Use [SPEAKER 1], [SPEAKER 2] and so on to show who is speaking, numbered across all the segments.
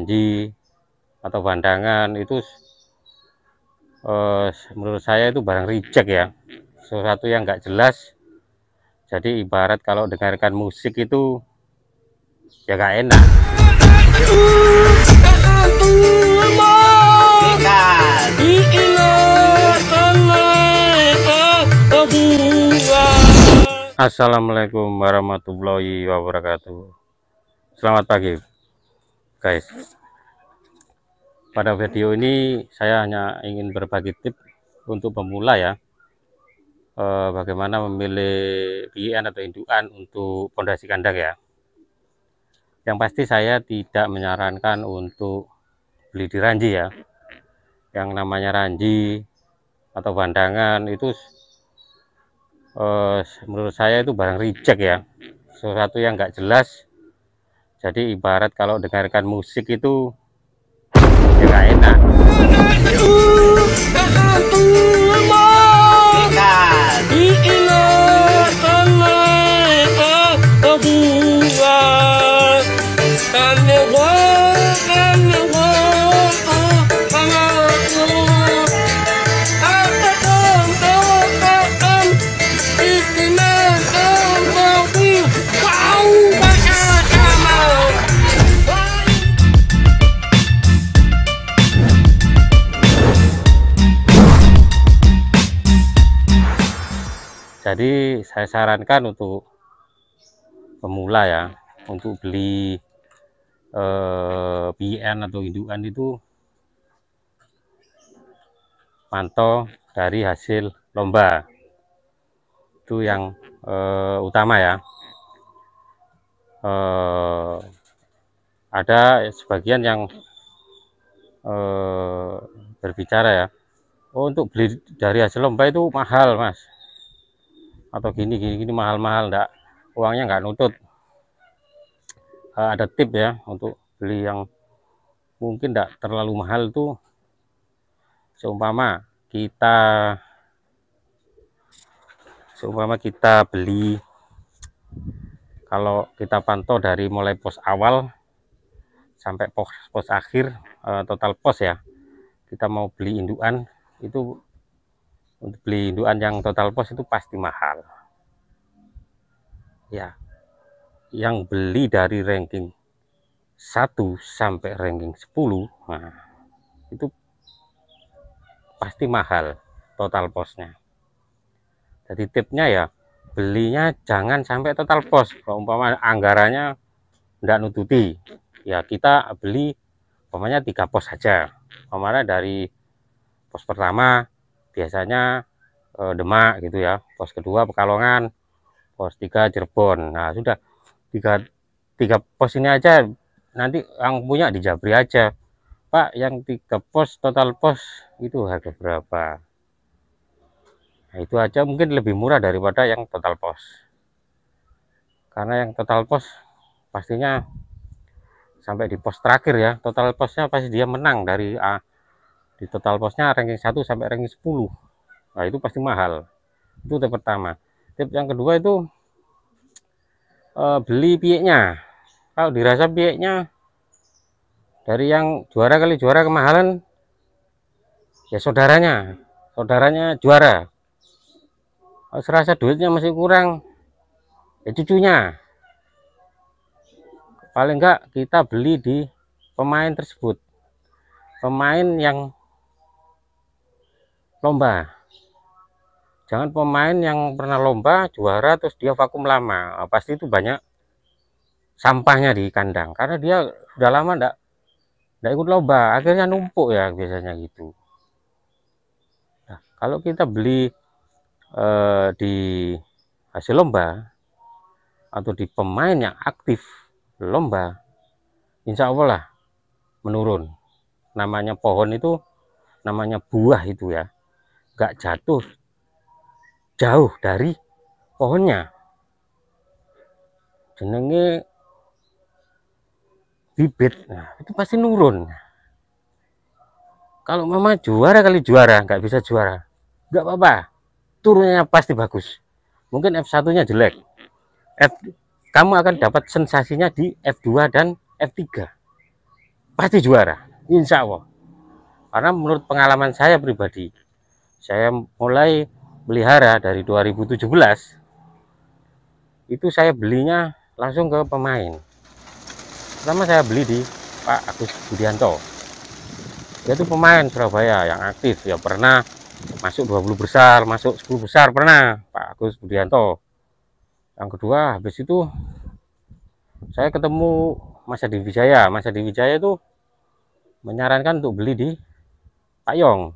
[SPEAKER 1] Ranji atau Bandangan itu menurut saya itu barang reject ya, sesuatu yang nggak jelas. Jadi ibarat kalau dengarkan musik itu ya nggak enak. Assalamualaikum warahmatullahi wabarakatuh. Selamat pagi guys. Pada video ini saya hanya ingin berbagi tips untuk pemula ya, bagaimana memilih PIN atau indukan untuk pondasi kandang ya. Yang pasti saya tidak menyarankan untuk beli di Ranji ya. Yang namanya Ranji atau Bandangan itu menurut saya itu barang reject ya, sesuatu yang nggak jelas. Jadi ibarat kalau dengarkan musik itu ya nggak enak. Jadi saya sarankan untuk pemula ya, untuk beli PIN atau indukan itu pantau dari hasil lomba, itu yang utama ya. Ada sebagian yang berbicara ya, oh untuk beli dari hasil lomba itu mahal mas, atau gini mahal-mahal, enggak, uangnya nggak nutut. Ada tip ya untuk beli yang mungkin enggak terlalu mahal tuh. Seumpama kita beli, kalau kita pantau dari mulai pos awal sampai pos akhir, total pos ya, kita mau beli indukan itu, untuk beli indukan yang total pos itu pasti mahal ya. Yang beli dari ranking 1 sampai ranking 10, nah itu pasti mahal total posnya. Jadi tipsnya ya, belinya jangan sampai total pos. Kalau umpama anggarannya tidak nututi ya, kita beli umpamanya 3 pos saja. Umpamanya dari pos pertama biasanya Demak gitu ya, pos kedua Pekalongan, pos 3 Cirebon. Nah sudah tiga pos ini aja, nanti yang punya di Jabri aja, Pak, yang 3 pos total pos itu harga berapa. Nah itu aja mungkin lebih murah daripada yang total pos, karena yang total pos pastinya sampai di pos terakhir ya, total posnya pasti dia menang dari di total posnya ranking 1 sampai ranking 10. Nah itu pasti mahal. Itu tip pertama. Tip yang kedua itu beli pieknya. Kalau dirasa pieknya dari yang juara kali juara kemahalan ya, saudaranya juara. Kalau serasa duitnya masih kurang ya cucunya. Paling enggak kita beli di pemain tersebut, pemain yang lomba. Jangan pemain yang pernah lomba juara terus dia vakum lama. Nah, pasti itu banyak sampahnya di kandang, karena dia sudah lama enggak ikut lomba, akhirnya numpuk ya biasanya gitu. Nah, kalau kita beli di hasil lomba atau di pemain yang aktif lomba, insya Allah lah menurun. Namanya pohon itu, namanya buah itu ya, nggak jatuh jauh dari pohonnya, jenenge bibit. Nah itu pasti nurun. Kalau mama juara kali juara nggak bisa juara, nggak apa-apa, turunnya pasti bagus. Mungkin F1 nya jelek, kamu akan dapat sensasinya di F2 dan F3. pasti juara, insya Allah. Karena menurut pengalaman saya pribadi, saya mulai pelihara dari 2017, itu saya belinya langsung ke pemain. Pertama saya beli di Pak Agus Budianto. Dia itu pemain Surabaya yang aktif, ya pernah masuk 20 besar, masuk 10 besar pernah, Pak Agus Budianto. Yang kedua, habis itu saya ketemu Mas Adi Wijaya. Mas Adi Wijaya itu menyarankan untuk beli di Pak Yong.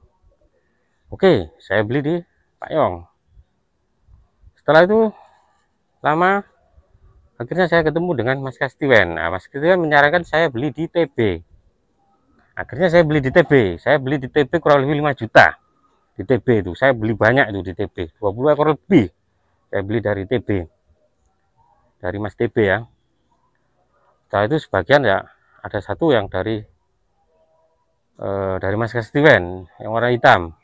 [SPEAKER 1] Oke, saya beli di Pak Yong. Setelah itu lama, akhirnya saya ketemu dengan Mas Kastiwen. Nah, Mas Kastiwen menyarankan saya beli di TB. Akhirnya saya beli di TB. Saya beli di TB kurang lebih 5 juta. Di TB itu saya beli banyak itu di TB, 20 ekor lebih. Saya beli dari TB. Dari Mas TB ya. Setelah itu sebagian ya ada satu yang dari Mas Kastiwen yang warna hitam.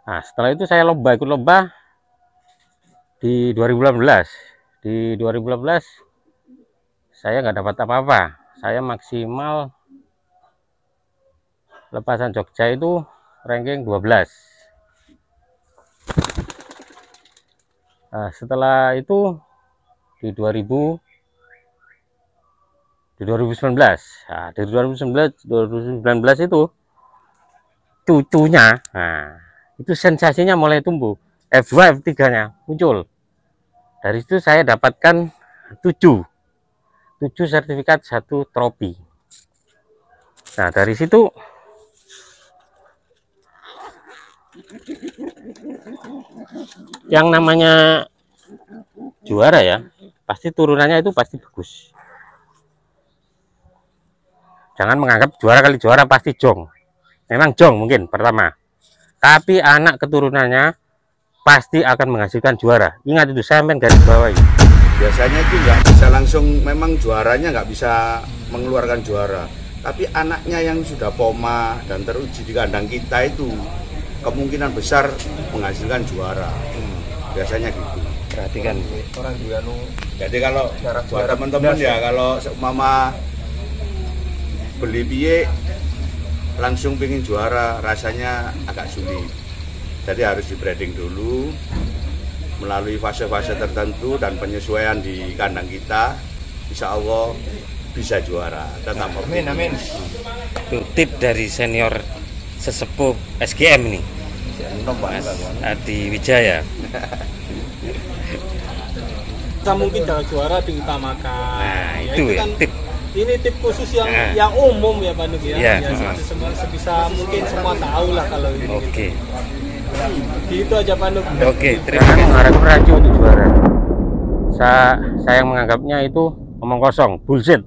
[SPEAKER 1] Nah, setelah itu saya lomba, ikut lomba di 2018. Di 2018 saya nggak dapat apa-apa. Saya maksimal lepasan Jogja itu ranking 12. Nah, setelah itu di 2019. Nah, dari 2019 itu cucunya, nah itu sensasinya mulai tumbuh. F2 F3-nya muncul. Dari situ saya dapatkan 7 sertifikat, 1 trofi. Nah, dari situ yang namanya juara ya, pasti turunannya itu pasti bagus. Jangan menganggap juara kali juara pasti jong. Memang jong mungkin pertama, tapi anak keturunannya pasti akan menghasilkan juara. Ingat itu, saya main garis bawah.
[SPEAKER 2] Biasanya itu nggak bisa langsung, memang juaranya nggak bisa mengeluarkan juara. Tapi anaknya yang sudah poma dan teruji di kandang kita itu kemungkinan besar menghasilkan juara. Biasanya gitu.
[SPEAKER 1] Perhatikan.
[SPEAKER 2] Jadi kalau buat teman-teman ya, kalau mama beli piye langsung pengen juara rasanya agak sulit. Jadi harus di breeding dulu melalui fase-fase tertentu dan penyesuaian di kandang kita, insya Allah bisa juara. Tetap
[SPEAKER 3] amin, amin.
[SPEAKER 1] Itu tip dari senior sesepuh SGM nih, Mas Adi Wijaya.
[SPEAKER 3] Mungkin kalau juara diutamakan.
[SPEAKER 1] Nah, itu ya
[SPEAKER 3] kan
[SPEAKER 1] tip.
[SPEAKER 3] Ini tip khusus yang umum ya Pak Nuk ya.
[SPEAKER 1] Ya,
[SPEAKER 3] sebisa mungkin semua tahu lah kalau ini.
[SPEAKER 1] Oke.
[SPEAKER 3] Gitu aja Pak Nuk.
[SPEAKER 1] Oke, terima kasih. Mengharapkan Rajo untuk juara. Saya menganggapnya itu omong kosong, bullshit.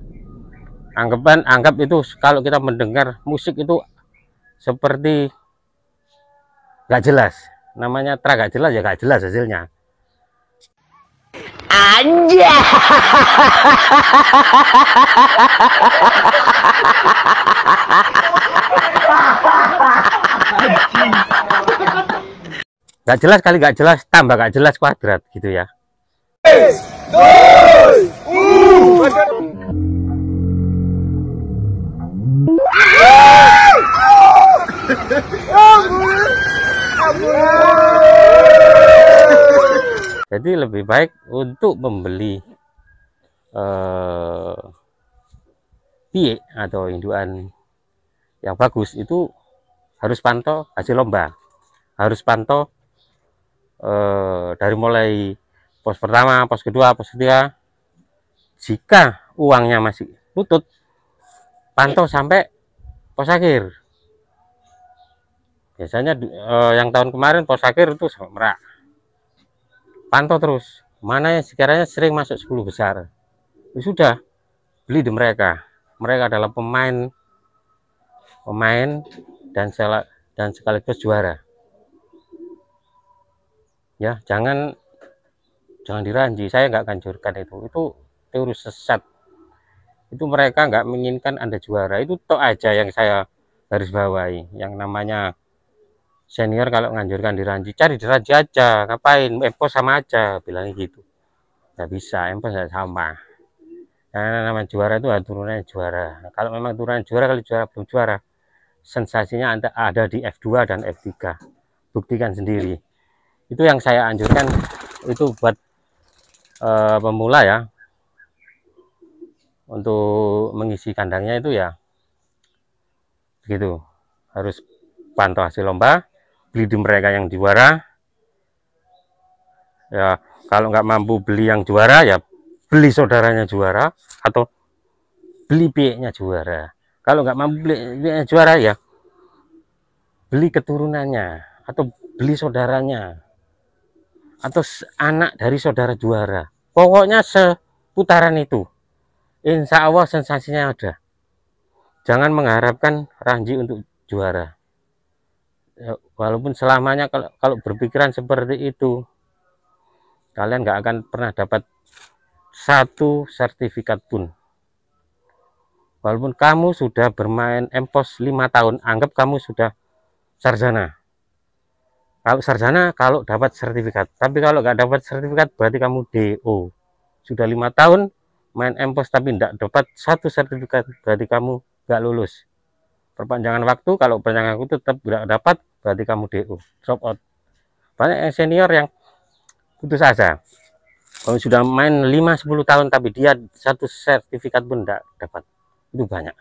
[SPEAKER 1] Anggap itu kalau kita mendengar musik itu seperti nggak jelas. Namanya gak jelas ya gak jelas hasilnya.
[SPEAKER 4] Aja.
[SPEAKER 1] Gak jelas kali gak jelas tambah gak jelas kuadrat gitu ya. Jadi lebih baik untuk membeli piye atau induan yang bagus itu harus pantau hasil lomba, harus pantau dari mulai pos pertama, pos kedua, pos ketiga. Jika uangnya masih lutut, pantau sampai pos akhir. Biasanya yang tahun kemarin pos akhir itu sampai Merak. Pantau terus mana yang sekiranya sering masuk 10 besar. Ya sudah, beli di mereka. Mereka adalah pemain dan sekaligus juara. Ya, jangan diranji. Saya nggak anjurkan itu teori sesat. Itu mereka nggak menginginkan Anda juara. Itu tok aja yang saya garis bawahi. Yang namanya senior kalau nganjurkan diranji, cari diranji aja. Ngapain? Empos sama aja, bilangnya gitu. Nggak bisa, empos nggak sama. Karena nama juara itu turunannya juara. Kalau memang turunan juara, kalau juara belum juara, sensasinya ada di F2 dan F3. Buktikan sendiri. Itu yang saya anjurkan, itu buat pemula ya. Untuk mengisi kandangnya itu ya begitu. Harus pantau hasil lomba, beli di mereka yang juara. Ya, kalau nggak mampu beli yang juara ya beli saudaranya juara atau beli piyeknya juara. Kalau nggak mampu beli piyeknya juara ya beli keturunannya atau beli saudaranya atau anak dari saudara juara. Pokoknya seputaran itu. Insya Allah sensasinya ada. Jangan mengharapkan Ranji untuk juara. Ya, walaupun selamanya kalau berpikiran seperti itu, kalian nggak akan pernah dapat satu sertifikat pun. Walaupun kamu sudah bermain empos 5 tahun, anggap kamu sudah sarjana. Kalau sarjana, kalau dapat sertifikat. Tapi kalau nggak dapat sertifikat, berarti kamu DO. Sudah 5 tahun main empos tapi tidak dapat satu sertifikat, berarti kamu nggak lulus. Perpanjangan waktu, kalau perpanjangan waktu tetap tidak dapat, berarti kamu DO, drop out. Banyak yang senior yang putus asa. Kalau sudah main 5-10 tahun tapi dia satu sertifikat pun tidak dapat. Itu banyak.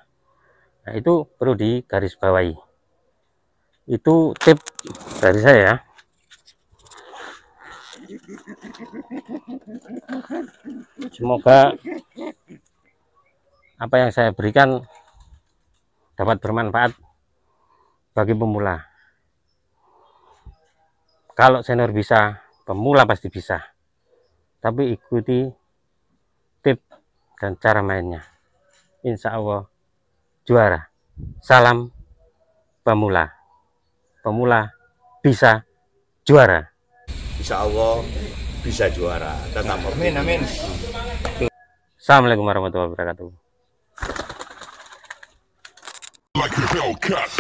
[SPEAKER 1] Nah, itu perlu digarisbawahi. Itu tip dari saya ya. Semoga apa yang saya berikan dapat bermanfaat bagi pemula. Kalau senior bisa, pemula pasti bisa. Tapi ikuti tip dan cara mainnya. Insya Allah juara. Salam pemula. Pemula bisa juara.
[SPEAKER 2] Insya Allah bisa juara. Tetap
[SPEAKER 3] Amin, amin.
[SPEAKER 1] Assalamualaikum warahmatullahi wabarakatuh.
[SPEAKER 4] Like a Hellcat.